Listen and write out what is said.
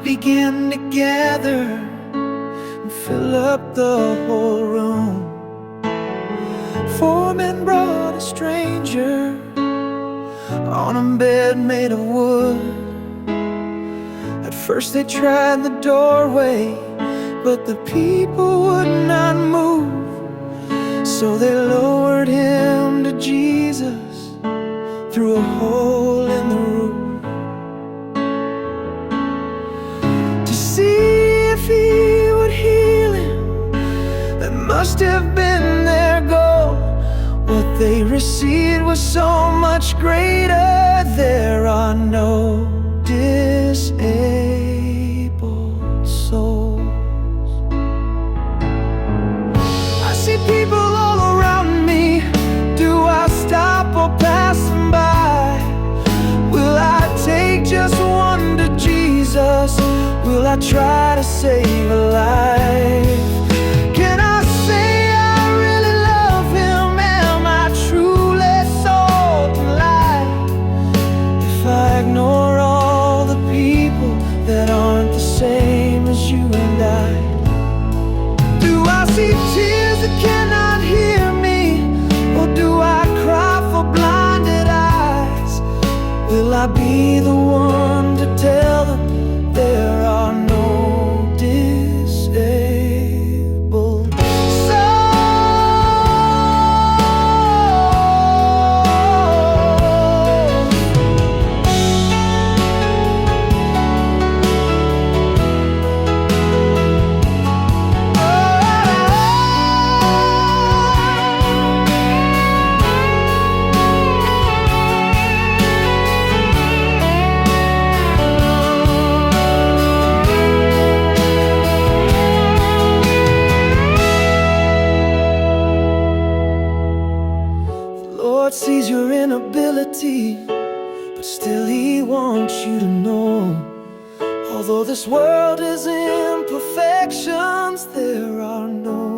crowd began to gather and fill up the whole room. 4 men brought a stranger on a bed made of wood. At first they tried the doorway, but the people would not move. So they lowered him to Jesus through a hole in the roof, to see if he would heal him. That must have been their goal. What they received was so much greater. There are no disabled souls. I see people all around me. Do I stop or pass them by? Will I take just one to Jesus? Will I try to save a life? Can I say I really love him? Am I truly sold to life? If I ignore all the people that aren't the same as you and I, do I see tears that cannot hear me? Or do I cry for blinded eyes? Will I be the one to tell them there are no disabled Lord sees your inability, but still he wants you to know, although this world is imperfections, there are no